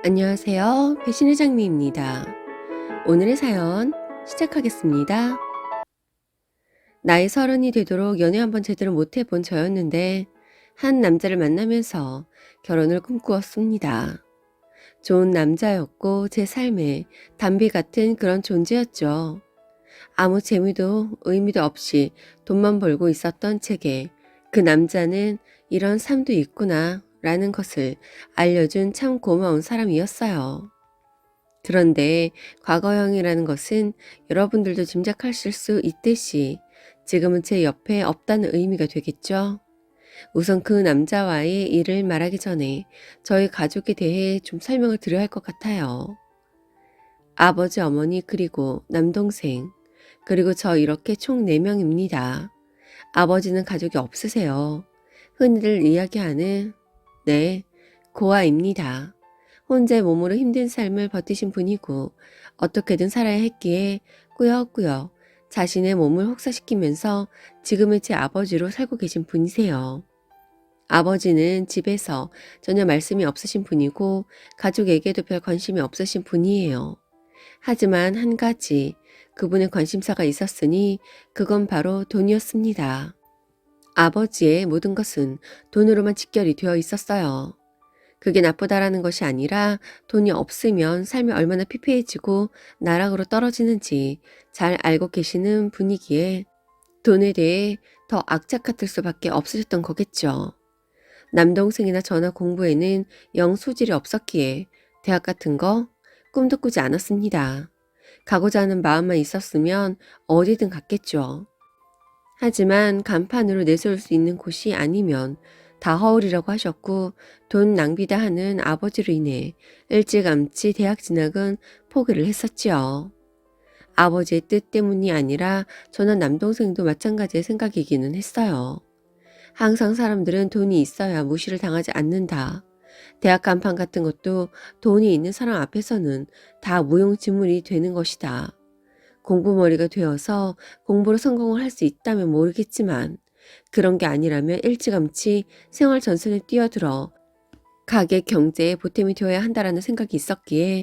안녕하세요. 배신의 장미입니다. 오늘의 사연 시작하겠습니다. 나이 30이 되도록 연애 한번 제대로 못 해본 저였는데 한 남자를 만나면서 결혼을 꿈꾸었습니다. 좋은 남자였고 제 삶에 담비 같은 그런 존재였죠. 아무 재미도 의미도 없이 돈만 벌고 있었던 제게 그 남자는 이런 삶도 있구나 라는 것을 알려준 참 고마운 사람이었어요. 그런데 과거형이라는 것은 여러분들도 짐작하실 수 있듯이 지금은 제 옆에 없다는 의미가 되겠죠? 우선 그 남자와의 일을 말하기 전에 저희 가족에 대해 좀 설명을 드려야 할 것 같아요. 아버지, 어머니, 그리고 남동생, 그리고 저 이렇게 총 4명입니다. 아버지는 가족이 없으세요. 흔히들 이야기하는, 네, 고아입니다. 혼자의 몸으로 힘든 삶을 버티신 분이고 어떻게든 살아야 했기에 꾸역꾸역 자신의 몸을 혹사시키면서 지금의 제 아버지로 살고 계신 분이세요. 아버지는 집에서 전혀 말씀이 없으신 분이고 가족에게도 별 관심이 없으신 분이에요. 하지만 한 가지 그분의 관심사가 있었으니 그건 바로 돈이었습니다. 아버지의 모든 것은 돈으로만 직결이 되어 있었어요. 그게 나쁘다라는 것이 아니라 돈이 없으면 삶이 얼마나 피폐해지고 나락으로 떨어지는지 잘 알고 계시는 분이기에 돈에 대해 더 악착 같을 수밖에 없으셨던 거겠죠. 남동생이나 저나 공부에는 영 소질이 없었기에 대학 같은 거 꿈도 꾸지 않았습니다. 가고자 하는 마음만 있었으면 어디든 갔겠죠. 하지만 간판으로 내세울 수 있는 곳이 아니면 다 허울이라고 하셨고 돈 낭비다 하는 아버지로 인해 일찌감치 대학 진학은 포기를 했었지요. 아버지의 뜻 때문이 아니라 저는 남동생도 마찬가지의 생각이기는 했어요. 항상 사람들은 돈이 있어야 무시를 당하지 않는다. 대학 간판 같은 것도 돈이 있는 사람 앞에서는 다 무용지물이 되는 것이다. 공부머리가 되어서 공부로 성공을 할 수 있다면 모르겠지만 그런 게 아니라면 일찌감치 생활 전선에 뛰어들어 가계 경제에 보탬이 되어야 한다라는 생각이 있었기에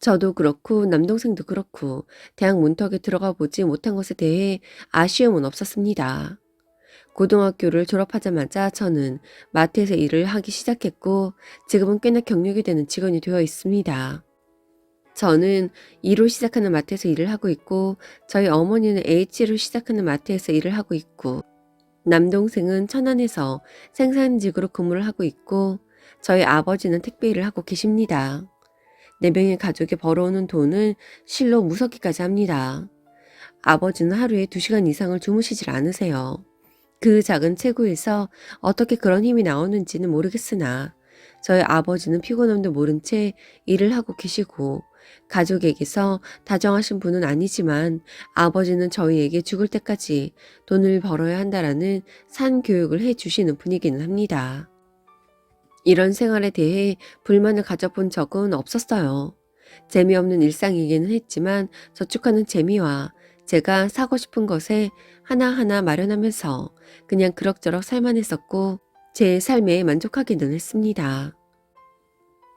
저도 그렇고 남동생도 그렇고 대학 문턱에 들어가 보지 못한 것에 대해 아쉬움은 없었습니다. 고등학교를 졸업하자마자 저는 마트에서 일을 하기 시작했고 지금은 꽤나 경력이 되는 직원이 되어 있습니다. 저는 E로 시작하는 마트에서 일을 하고 있고 저희 어머니는 H로 시작하는 마트에서 일을 하고 있고 남동생은 천안에서 생산직으로 근무를 하고 있고 저희 아버지는 택배 일을 하고 계십니다. 4명의 가족이 벌어오는 돈은 실로 무섭기까지 합니다. 아버지는 하루에 2시간 이상을 주무시질 않으세요. 그 작은 체구에서 어떻게 그런 힘이 나오는지는 모르겠으나 저희 아버지는 피곤함도 모른 채 일을 하고 계시고 가족에게서 다정하신 분은 아니지만 아버지는 저희에게 죽을 때까지 돈을 벌어야 한다라는 산 교육을 해주시는 분이기는 합니다. 이런 생활에 대해 불만을 가져본 적은 없었어요. 재미없는 일상이기는 했지만 저축하는 재미와 제가 사고 싶은 것에 하나하나 마련하면서 그냥 그럭저럭 살만 했었고 제 삶에 만족하기는 했습니다.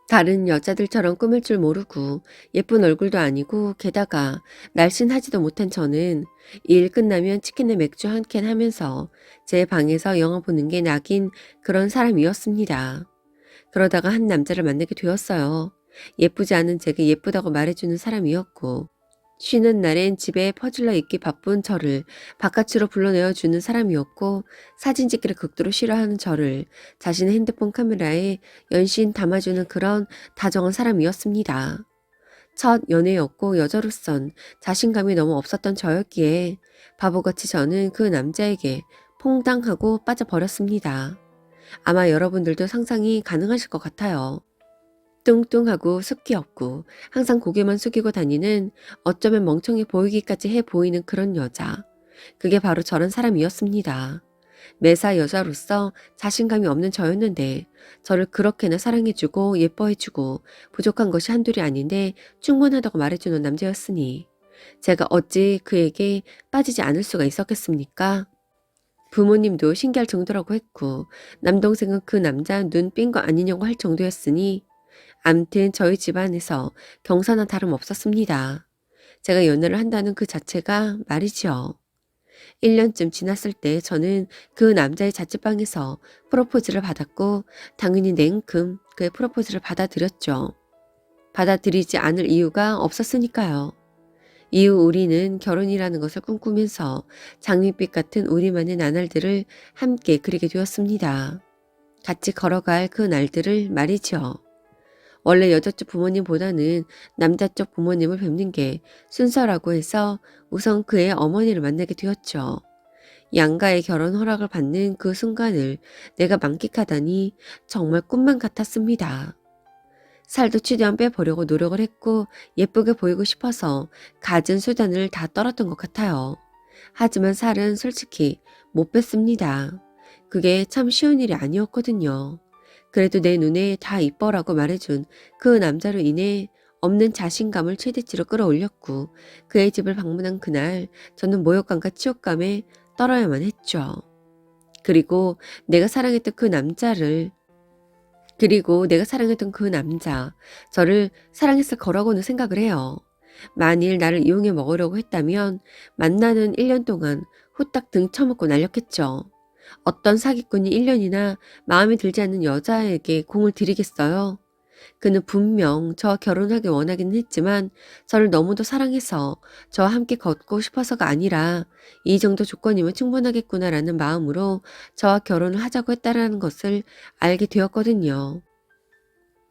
다른 여자들처럼 꾸밀 줄 모르고 예쁜 얼굴도 아니고 게다가 날씬하지도 못한 저는 일 끝나면 치킨에 맥주 한 캔 하면서 제 방에서 영화 보는 게 낙인 그런 사람이었습니다. 그러다가 한 남자를 만나게 되었어요. 예쁘지 않은 제게 예쁘다고 말해주는 사람이었고 쉬는 날엔 집에 퍼질러 있기 바쁜 저를 바깥으로 불러내어 주는 사람이었고 사진 찍기를 극도로 싫어하는 저를 자신의 핸드폰 카메라에 연신 담아주는 그런 다정한 사람이었습니다. 첫 연애였고 여자로선 자신감이 너무 없었던 저였기에 바보같이 저는 그 남자에게 퐁당하고 빠져버렸습니다. 아마 여러분들도 상상이 가능하실 것 같아요. 뚱뚱하고 습기 없고 항상 고개만 숙이고 다니는 어쩌면 멍청해 보이기까지 해 보이는 그런 여자. 그게 바로 저런 사람이었습니다. 매사 여자로서 자신감이 없는 저였는데 저를 그렇게나 사랑해주고 예뻐해주고 부족한 것이 한둘이 아닌데 충분하다고 말해주는 남자였으니 제가 어찌 그에게 빠지지 않을 수가 있었겠습니까? 부모님도 신기할 정도라고 했고 남동생은 그 남자 눈 삔 거 아니냐고 할 정도였으니 암튼 저희 집안에서 경사나 다름없었습니다. 제가 연애를 한다는 그 자체가 말이지요. 1년쯤 지났을 때 저는 그 남자의 자취방에서 프로포즈를 받았고 당연히 냉큼 그의 프로포즈를 받아들였죠. 받아들이지 않을 이유가 없었으니까요. 이후 우리는 결혼이라는 것을 꿈꾸면서 장밋빛 같은 우리만의 나날들을 함께 그리게 되었습니다. 같이 걸어갈 그 날들을 말이죠. 원래 여자 쪽 부모님보다는 남자 쪽 부모님을 뵙는 게 순서라고 해서 우선 그의 어머니를 만나게 되었죠. 양가의 결혼 허락을 받는 그 순간을 내가 만끽하다니 정말 꿈만 같았습니다. 살도 최대한 빼보려고 노력을 했고 예쁘게 보이고 싶어서 갖은 수단을 다 떨었던 것 같아요. 하지만 살은 솔직히 못 뺐습니다. 그게 참 쉬운 일이 아니었거든요. 그래도 내 눈에 다 이뻐라고 말해준 그 남자로 인해 없는 자신감을 최대치로 끌어올렸고 그의 집을 방문한 그날 저는 모욕감과 치욕감에 떨어야만 했죠. 그리고 내가 사랑했던 그 남자를 저를 사랑했을 거라고는 생각을 해요. 만일 나를 이용해 먹으려고 했다면 만나는 1년 동안 후딱 등 쳐먹고 날렸겠죠. 어떤 사기꾼이 1년이나 마음에 들지 않는 여자에게 공을 들이겠어요? 그는 분명 저와 결혼하길 원하기는 했지만 저를 너무도 사랑해서 저와 함께 걷고 싶어서가 아니라 이 정도 조건이면 충분하겠구나라는 마음으로 저와 결혼을 하자고 했다라는 것을 알게 되었거든요.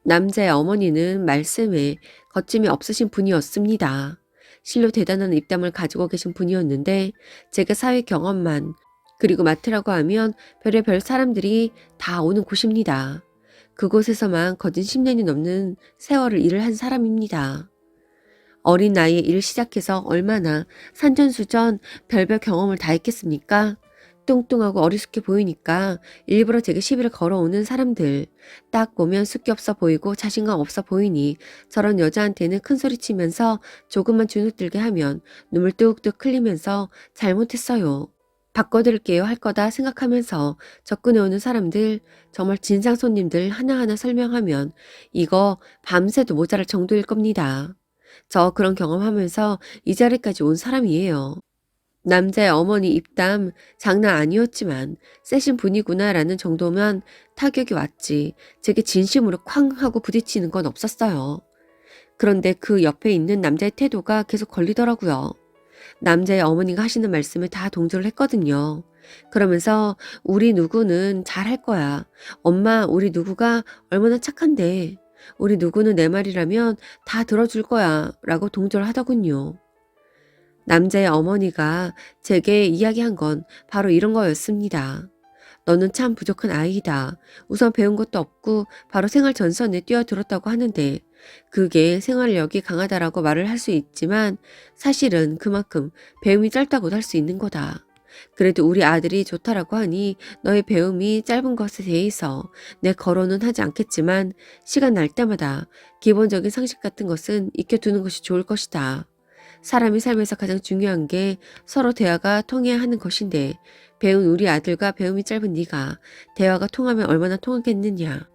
남자의 어머니는 말씀에 거침이 없으신 분이었습니다. 실로 대단한 입담을 가지고 계신 분이었는데 제가 사회 경험만 그리고 마트라고 하면 별의별 사람들이 다 오는 곳입니다. 그곳에서만 거진 10년이 넘는 세월을 일을 한 사람입니다. 어린 나이에 일을 시작해서 얼마나 산전수전 별별 경험을 다 했겠습니까? 뚱뚱하고 어리숙해 보이니까 일부러 제게 시비를 걸어오는 사람들. 딱 보면 숫기 없어 보이고 자신감 없어 보이니 저런 여자한테는 큰소리 치면서 조금만 주눅들게 하면 눈물 뚝뚝 흘리면서 잘못했어요. 바꿔드릴게요 할 거다 생각하면서 접근해오는 사람들, 정말 진상 손님들 하나하나 설명하면 이거 밤새도 모자랄 정도일 겁니다. 저 그런 경험하면서 이 자리까지 온 사람이에요. 남자의 어머니 입담 장난 아니었지만 세신 분이구나라는 정도면 타격이 왔지 제게 진심으로 쾅 하고 부딪히는 건 없었어요. 그런데 그 옆에 있는 남자의 태도가 계속 걸리더라고요. 남자의 어머니가 하시는 말씀에 다 동조를 했거든요. 그러면서 우리 누구는 잘할 거야. 엄마 우리 누구가 얼마나 착한데. 우리 누구는 내 말이라면 다 들어줄 거야 라고 동조를 하더군요. 남자의 어머니가 제게 이야기한 건 바로 이런 거였습니다. 너는 참 부족한 아이다. 우선 배운 것도 없고 바로 생활 전선에 뛰어들었다고 하는데 그게 생활력이 강하다라고 말을 할 수 있지만 사실은 그만큼 배움이 짧다고도 할 수 있는 거다. 그래도 우리 아들이 좋다라고 하니 너의 배움이 짧은 것에 대해서 내 거론은 하지 않겠지만 시간 날 때마다 기본적인 상식 같은 것은 익혀두는 것이 좋을 것이다. 사람이 살면서 가장 중요한 게 서로 대화가 통해야 하는 것인데 배운 우리 아들과 배움이 짧은 네가 대화가 통하면 얼마나 통하겠느냐.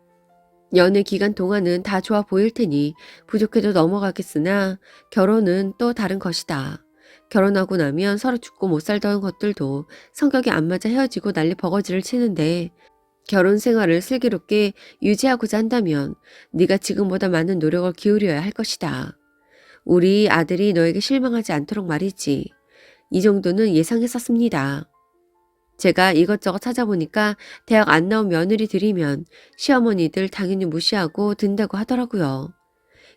연애 기간 동안은 다 좋아 보일 테니 부족해도 넘어가겠으나 결혼은 또 다른 것이다. 결혼하고 나면 서로 죽고 못 살던 것들도 성격이 안 맞아 헤어지고 난리 버거지를 치는데 결혼 생활을 슬기롭게 유지하고자 한다면 네가 지금보다 많은 노력을 기울여야 할 것이다. 우리 아들이 너에게 실망하지 않도록 말이지. 이 정도는 예상했었습니다. 제가 이것저것 찾아보니까 대학 안 나온 며느리들이면 시어머니들 당연히 무시하고 든다고 하더라고요.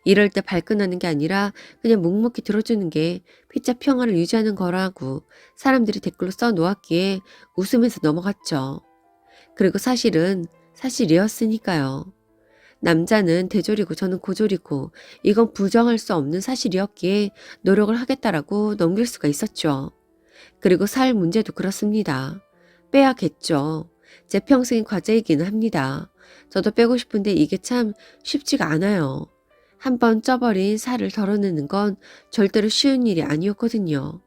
이럴 때 발끈하는 게 아니라 그냥 묵묵히 들어주는 게 피자 평화를 유지하는 거라고 사람들이 댓글로 써놓았기에 웃으면서 넘어갔죠. 그리고 사실은 사실이었으니까요. 남자는 대졸이고 저는 고졸이고 이건 부정할 수 없는 사실이었기에 노력을 하겠다라고 넘길 수가 있었죠. 그리고 살 문제도 그렇습니다. 빼야겠죠. 제 평생의 과제이기는 합니다. 저도 빼고 싶은데 이게 참 쉽지가 않아요. 한번 쪄버린 살을 덜어내는 건 절대로 쉬운 일이 아니었거든요.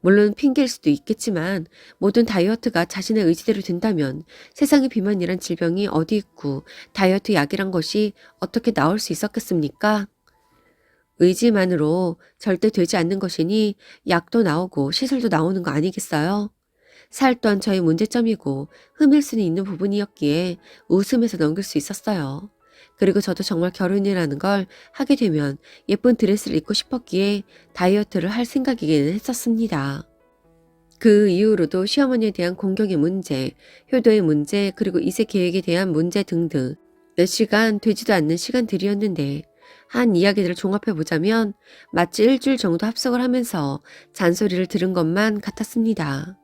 물론 핑계일 수도 있겠지만 모든 다이어트가 자신의 의지대로 된다면 세상에 비만이란 질병이 어디 있고 다이어트 약이란 것이 어떻게 나올 수 있었겠습니까? 의지만으로 절대 되지 않는 것이니 약도 나오고 시술도 나오는 거 아니겠어요? 살 또한 저의 문제점이고 흠일 수는 있는 부분이었기에 웃으면서 넘길 수 있었어요. 그리고 저도 정말 결혼이라는 걸 하게 되면 예쁜 드레스를 입고 싶었기에 다이어트를 할 생각이기는 했었습니다. 그 이후로도 시어머니에 대한 공경의 문제, 효도의 문제, 그리고 이세 계획에 대한 문제 등등 몇 시간 되지도 않는 시간들이었는데 한 이야기들을 종합해보자면 마치 일주일 정도 합석을 하면서 잔소리를 들은 것만 같았습니다.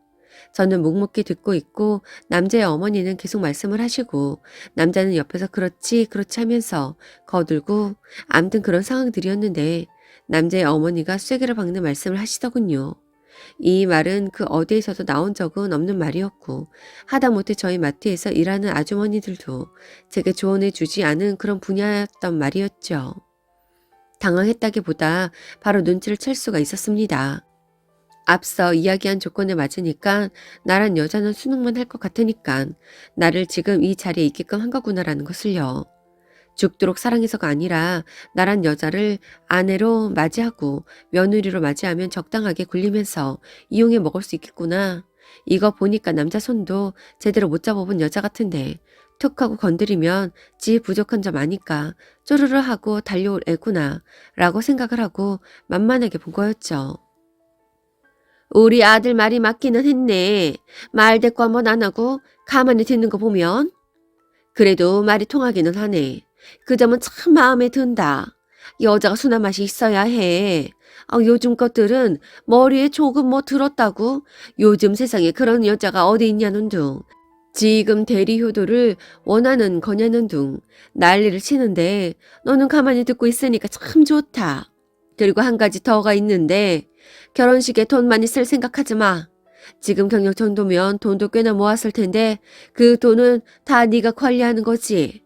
저는 묵묵히 듣고 있고 남자의 어머니는 계속 말씀을 하시고 남자는 옆에서 그렇지 그렇지 하면서 거들고 암튼 그런 상황들이었는데 남자의 어머니가 쐐기를 박는 말씀을 하시더군요. 이 말은 그 어디에서도 나온 적은 없는 말이었고 하다못해 저희 마트에서 일하는 아주머니들도 제게 조언해 주지 않은 그런 분야였던 말이었죠. 당황했다기보다 바로 눈치를 챌 수가 있었습니다. 앞서 이야기한 조건에 맞으니까 나란 여자는 수능만 할 것 같으니까 나를 지금 이 자리에 있게끔 한 거구나라는 것을요. 죽도록 사랑해서가 아니라 나란 여자를 아내로 맞이하고 며느리로 맞이하면 적당하게 굴리면서 이용해 먹을 수 있겠구나. 이거 보니까 남자 손도 제대로 못 잡아본 여자 같은데 툭 하고 건드리면 지 부족한 점 아니까 쪼르르 하고 달려올 애구나 라고 생각을 하고 만만하게 본 거였죠. 우리 아들 말이 맞기는 했네. 말 대꾸 한번 안 하고 가만히 듣는 거 보면. 그래도 말이 통하기는 하네. 그 점은 참 마음에 든다. 여자가 순한 맛이 있어야 해. 요즘 것들은 머리에 조금 뭐 들었다고? 요즘 세상에 그런 여자가 어디 있냐는 둥. 지금 대리 효도를 원하는 거냐는 둥. 난리를 치는데 너는 가만히 듣고 있으니까 참 좋다. 그리고 한 가지 더가 있는데 결혼식에 돈 많이 쓸 생각하지 마. 지금 경력 정도면 돈도 꽤나 모았을 텐데 그 돈은 다 네가 관리하는 거지.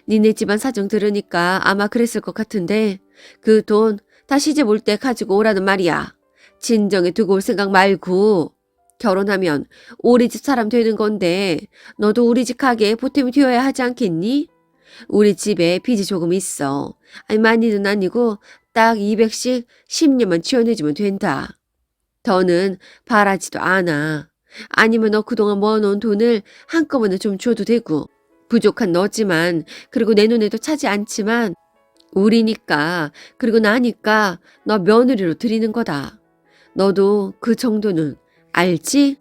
니네 집안 사정 들으니까 아마 그랬을 것 같은데 그 돈 다 시집 올 때 가지고 오라는 말이야. 진정에 두고 올 생각 말고. 결혼하면 우리 집 사람 되는 건데 너도 우리 집 가게에 보탬이 되어야 하지 않겠니? 우리 집에 빚이 조금 있어. 아니 많이는 아니고 딱 200씩 10년만 지원해주면 된다. 더는 바라지도 않아. 아니면 너 그동안 모아놓은 돈을 한꺼번에 좀 줘도 되고 부족한 너지만 그리고 내 눈에도 차지 않지만 우리니까 그리고 나니까 너 며느리로 드리는 거다. 너도 그 정도는 알지?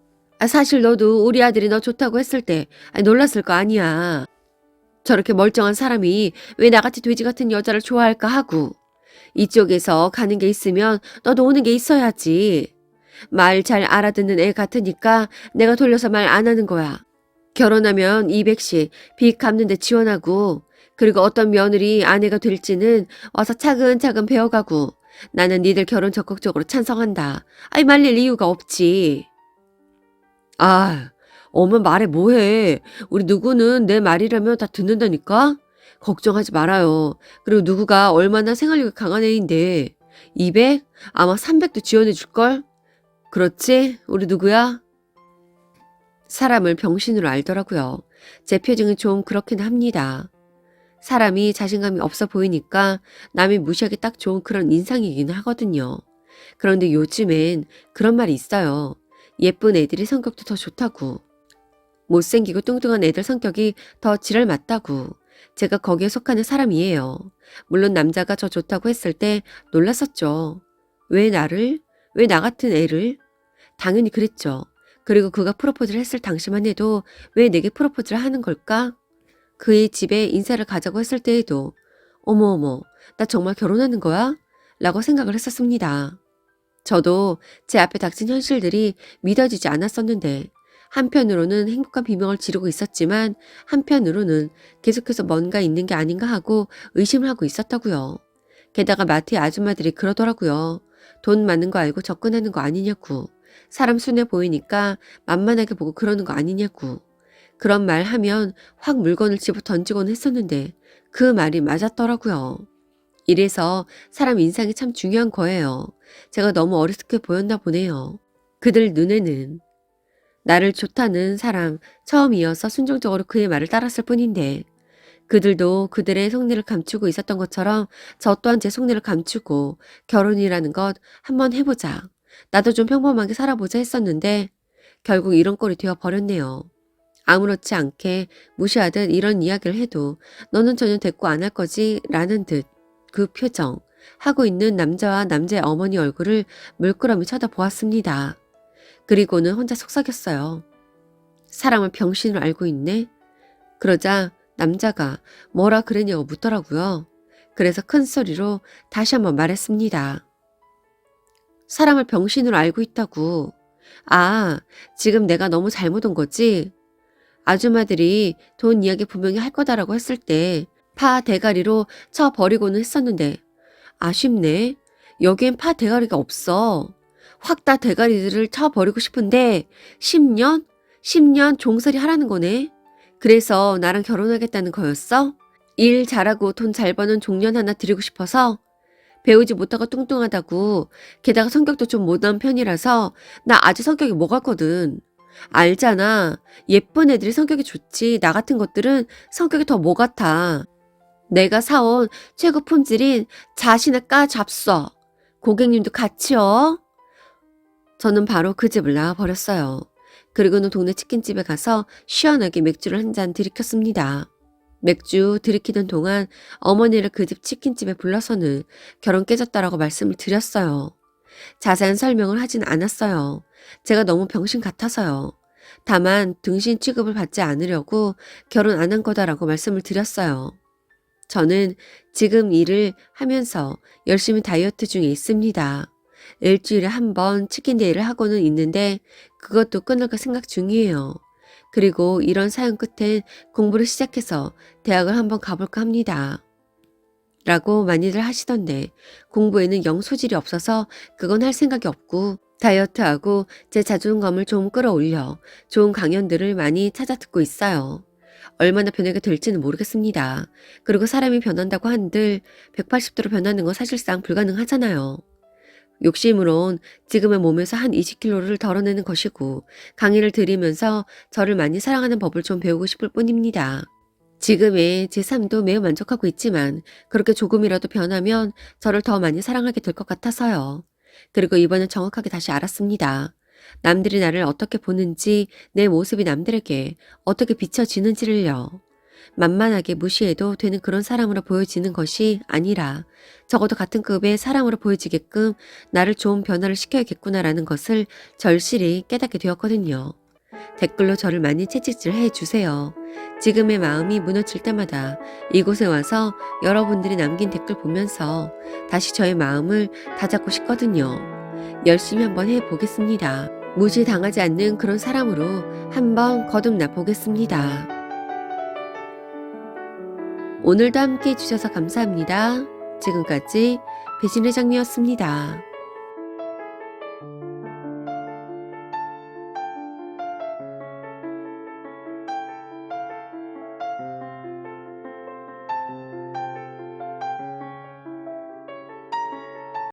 사실 너도 우리 아들이 너 좋다고 했을 때 놀랐을 거 아니야. 저렇게 멀쩡한 사람이 왜 나같이 돼지 같은 여자를 좋아할까 하고 이쪽에서 가는 게 있으면 너도 오는 게 있어야지. 말 잘 알아듣는 애 같으니까 내가 돌려서 말 안 하는 거야. 결혼하면 200씩 빚 갚는 데 지원하고 그리고 어떤 며느리 아내가 될지는 와서 차근차근 배워가고 나는 니들 결혼 적극적으로 찬성한다. 말릴 이유가 없지. 어머 말해 뭐해. 우리 누구는 내 말이라면 다 듣는다니까? 걱정하지 말아요. 그리고 누구가 얼마나 생활력이 강한 애인데 200? 아마 300도 지원해 줄걸? 그렇지? 우리 누구야? 사람을 병신으로 알더라고요. 제 표정이 좀 그렇긴 합니다. 사람이 자신감이 없어 보이니까 남이 무시하기 딱 좋은 그런 인상이긴 하거든요. 그런데 요즘엔 그런 말이 있어요. 예쁜 애들이 성격도 더 좋다고. 못생기고 뚱뚱한 애들 성격이 더 지랄 맞다고. 제가 거기에 속하는 사람이에요. 물론 남자가 저 좋다고 했을 때 놀랐었죠. 왜 나를? 왜 나 같은 애를? 당연히 그랬죠. 그리고 그가 프로포즈를 했을 당시만 해도 왜 내게 프로포즈를 하는 걸까? 그의 집에 인사를 가자고 했을 때에도 어머 나 정말 결혼하는 거야? 라고 생각을 했었습니다. 저도 제 앞에 닥친 현실들이 믿어지지 않았었는데 한편으로는 행복한 비명을 지르고 있었지만 한편으로는 계속해서 뭔가 있는 게 아닌가 하고 의심을 하고 있었다고요. 게다가 마트의 아줌마들이 그러더라고요. 돈 많은 거 알고 접근하는 거 아니냐고. 사람 순해 보이니까 만만하게 보고 그러는 거 아니냐고. 그런 말 하면 확 물건을 집어 던지곤 했었는데 그 말이 맞았더라고요. 이래서 사람 인상이 참 중요한 거예요. 제가 너무 어리숙해 보였나 보네요. 그들 눈에는 나를 좋다는 사람 처음이어서 순종적으로 그의 말을 따랐을 뿐인데 그들도 그들의 속내를 감추고 있었던 것처럼 저 또한 제 속내를 감추고 결혼이라는 것 한번 해보자. 나도 좀 평범하게 살아보자 했었는데 결국 이런 꼴이 되어 버렸네요. 아무렇지 않게 무시하듯 이런 이야기를 해도 너는 전혀 대꾸 안 할 거지 라는 듯 그 표정 하고 있는 남자와 남자의 어머니 얼굴을 물끄러미 쳐다보았습니다. 그리고는 혼자 속삭였어요. 사람을 병신으로 알고 있네. 그러자 남자가 뭐라 그랬냐고 묻더라고요. 그래서 큰 소리로 다시 한번 말했습니다. 사람을 병신으로 알고 있다고. 아, 지금 내가 너무 잘못 온 거지? 아줌마들이 돈 이야기 분명히 할 거다라고 했을 때 파 대가리로 쳐 버리고는 했었는데 아쉽네. 여기엔 파 대가리가 없어. 확 다 대가리들을 쳐 버리고 싶은데 10년? 10년 종살이 하라는 거네. 그래서 나랑 결혼하겠다는 거였어? 일 잘하고 돈 잘 버는 종년 하나 드리고 싶어서? 배우지 못하고 뚱뚱하다고. 게다가 성격도 좀 못난 편이라서 나 아주 성격이 뭐 같거든. 알잖아. 예쁜 애들이 성격이 좋지. 나 같은 것들은 성격이 더 뭐 같아. 내가 사온 최고 품질인 자신의 까 잡숴. 고객님도 같이요. 저는 바로 그 집을 나와버렸어요. 그리고는 동네 치킨집에 가서 시원하게 맥주를 한 잔 들이켰습니다. 맥주 들이키던 동안 어머니를 그 집 치킨집에 불러서는 결혼 깨졌다라고 말씀을 드렸어요. 자세한 설명을 하진 않았어요. 제가 너무 병신 같아서요. 다만 등신 취급을 받지 않으려고 결혼 안 한 거다라고 말씀을 드렸어요. 저는 지금 일을 하면서 열심히 다이어트 중에 있습니다. 일주일에 한 번 치킨 데이를 하고는 있는데 그것도 끊을까 생각 중이에요. 그리고 이런 사연 끝엔 공부를 시작해서 대학을 한번 가볼까 합니다. 라고 많이들 하시던데 공부에는 영 소질이 없어서 그건 할 생각이 없고 다이어트하고 제 자존감을 좀 끌어올려 좋은 강연들을 많이 찾아 듣고 있어요. 얼마나 변하게 될지는 모르겠습니다. 그리고 사람이 변한다고 한들 180도로 변하는 건 사실상 불가능하잖아요. 욕심으론 지금의 몸에서 한 20kg를 덜어내는 것이고 강의를 들으면서 저를 많이 사랑하는 법을 좀 배우고 싶을 뿐입니다. 지금의 제 삶도 매우 만족하고 있지만 그렇게 조금이라도 변하면 저를 더 많이 사랑하게 될 것 같아서요. 그리고 이번엔 정확하게 다시 알았습니다. 남들이 나를 어떻게 보는지 내 모습이 남들에게 어떻게 비춰지는지를요. 만만하게 무시해도 되는 그런 사람으로 보여지는 것이 아니라 적어도 같은 급의 사람으로 보여지게끔 나를 좋은 변화를 시켜야겠구나라는 것을 절실히 깨닫게 되었거든요. 댓글로 저를 많이 채찍질해 주세요. 지금의 마음이 무너질 때마다 이곳에 와서 여러분들이 남긴 댓글 보면서 다시 저의 마음을 다잡고 싶거든요. 열심히 한번 해보겠습니다. 무시당하지 않는 그런 사람으로 한번 거듭나 보겠습니다. 오늘도 함께 해주셔서 감사합니다. 지금까지 배신의 장미였습니다.